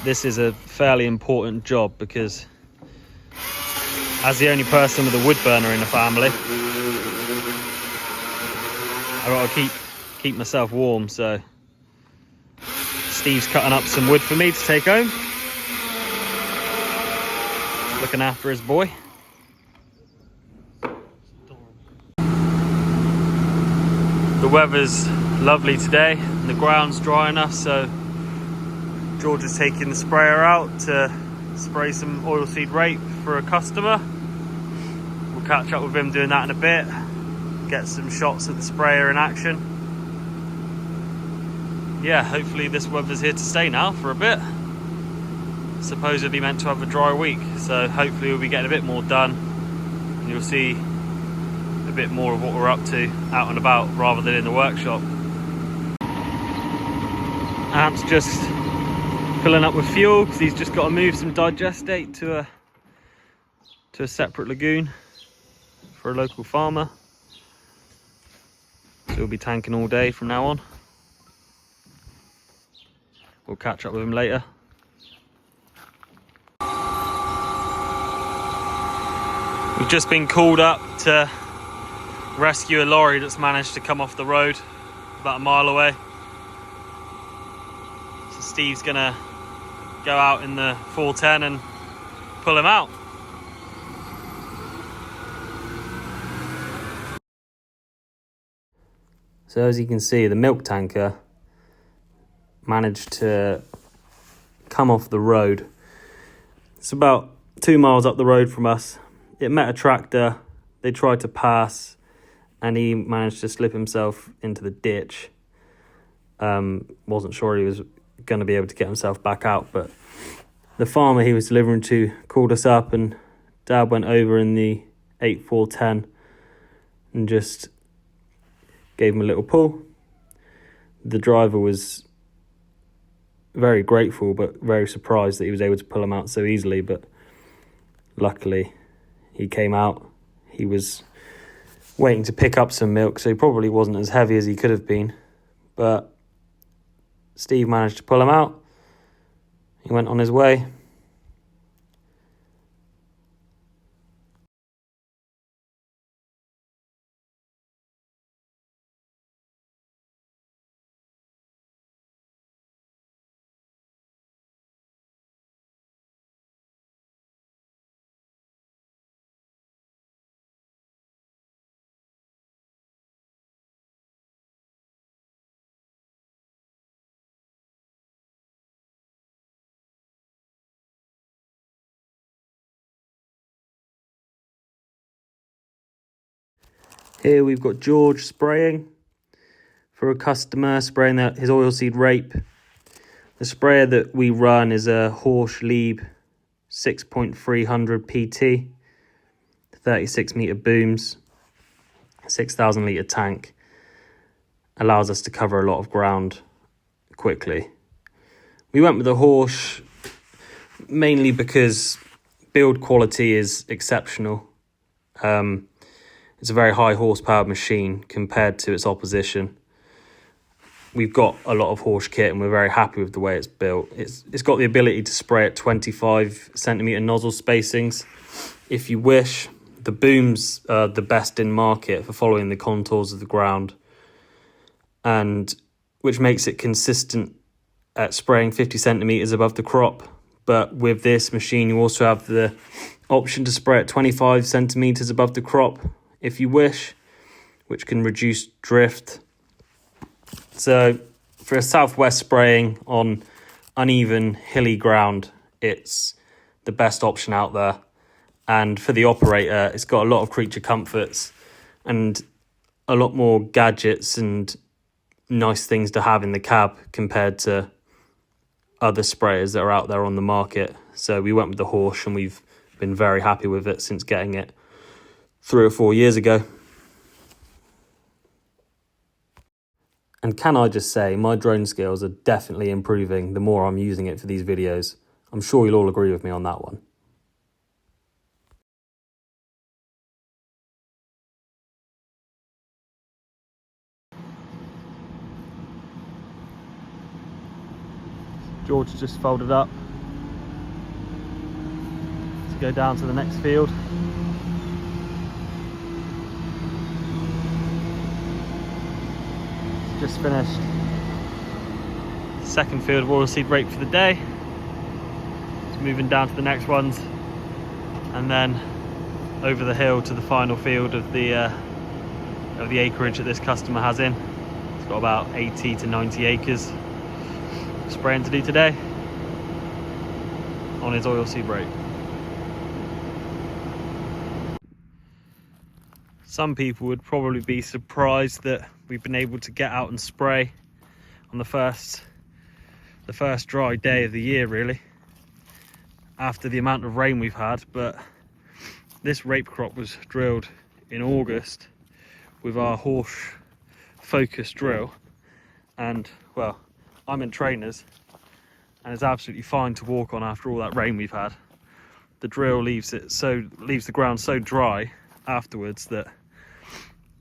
this is a fairly important job because as the only person with a wood burner in the family, I've got to keep myself warm, so Steve's cutting up some wood for me to take home. Looking after his boy. The weather's lovely today and the ground's dry enough, so George is taking the sprayer out to spray some oilseed rape for a customer. We'll catch up with him doing that in a bit, get some shots of the sprayer in action. Yeah, hopefully this weather's here to stay now for a bit. Supposedly meant to have a dry week, so hopefully we'll be getting a bit more done and you'll see a bit more of what we're up to out and about rather than in the workshop. Ant's just filling up with fuel because he's just got to move some Digestate to a separate lagoon for a local farmer. So he'll be tanking all day from now on. We'll catch up with him later. We've just been called up to rescue a lorry that's managed to come off the road about a mile away. So Steve's gonna go out in the 410 and pull him out. So as you can see, the milk tanker managed to come off the road. It's about 2 miles up the road from us. It met a tractor, they tried to pass, and he managed to slip himself into the ditch. Wasn't sure he was going to be able to get himself back out, but the farmer he was delivering to called us up, and Dad went over in the 8410 and just gave him a little pull. The driver was very grateful but very surprised that he was able to pull him out so easily, but luckily he came out. He was waiting to pick up some milk, so he probably wasn't as heavy as he could have been, but Steve managed to pull him out. He went on his way. Here we've got George spraying for a customer, spraying his oilseed rape. The sprayer that we run is a Horsch Leeb 6.300 PT, 36 metre booms, 6,000 litre tank. Allows us to cover a lot of ground quickly. We went with the Horsch mainly because build quality is exceptional. It's a very high horsepower machine compared to its opposition. We've got a lot of Horsch kit and we're very happy with the way it's built. It's got the ability to spray at 25 centimetre nozzle spacings if you wish. The booms are the best in market for following the contours of the ground, and which makes it consistent at spraying 50 centimetres above the crop. But with this machine you also have the option to spray at 25 centimetres above the crop if you wish, which can reduce drift. So for a southwest spraying on uneven hilly ground, it's the best option out there. And for the operator, it's got a lot of creature comforts and a lot more gadgets and nice things to have in the cab compared to other sprayers that are out there on the market. So we went with the Horsch and we've been very happy with it since getting it 3 or 4 years ago. And can I just say, my drone skills are definitely improving the more I'm using it for these videos. I'm sure you'll all agree with me on that one. George just folded up to go down to the next field. Just finished second field of oilseed rape for the day. Just moving down to the next ones, and then over the hill to the final field of the acreage that this customer has in. It's got about 80 to 90 acres spraying to do today on his oilseed rape. Some people would probably be surprised that we've been able to get out and spray on the first dry day of the year, really, after the amount of rain we've had. But this rape crop was drilled in August with our Horsch focus drill, and well, I'm in trainers and it's absolutely fine to walk on after all that rain we've had. The drill leaves the ground so dry afterwards that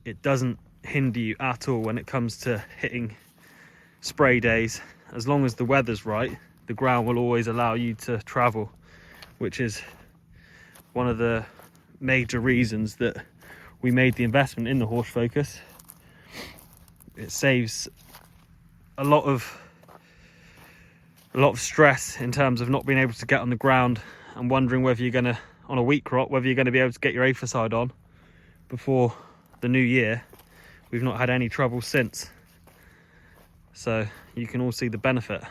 it doesn't hinder you at all when it comes to hitting spray days. As long as the weather's right, the ground will always allow you to travel, which is one of the major reasons that we made the investment in the Horsch Focus. It saves a lot of stress in terms of not being able to get on the ground and wondering whether you're going to, on a wheat crop, whether you're going to be able to get your aphicide on before the new year. We've not had any trouble since, so you can all see the benefit.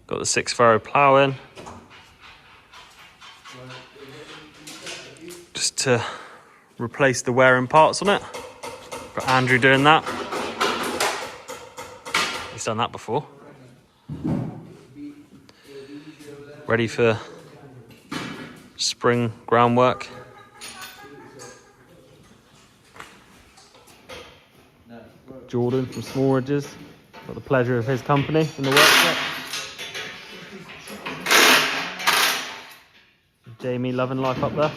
Got the 6-furrow plough in, just to replace the wearing parts on it. Got Andrew doing that. He's done that before. Ready for spring groundwork. Jordan from Small Ridges, got the pleasure of his company in the workshop. Jamie loving life up there.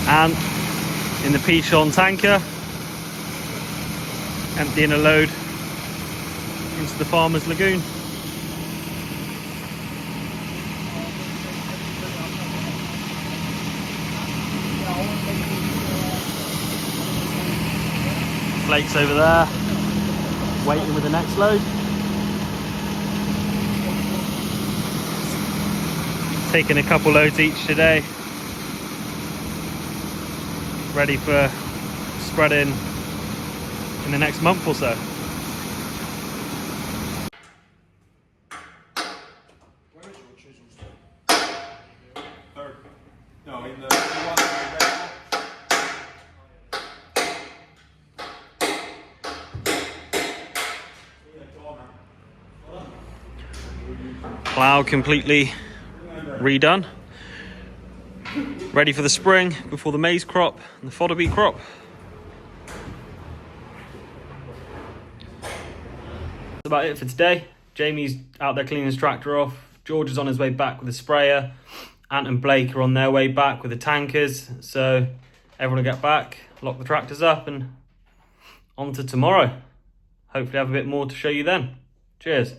And in the Pichon tanker, emptying a load into the farmer's lagoon. Flakes over there, waiting with the next load. Taking a couple loads each today, ready for spreading in the next month or so. Plough completely redone, ready for the spring before the maize crop and the fodder beet crop. That's about it for today. Jamie's out there cleaning his tractor off. George is on his way back with a sprayer. Ant and Blake are on their way back with the tankers. So everyone will get back, lock the tractors up, and on to tomorrow. Hopefully have a bit more to show you then. Cheers.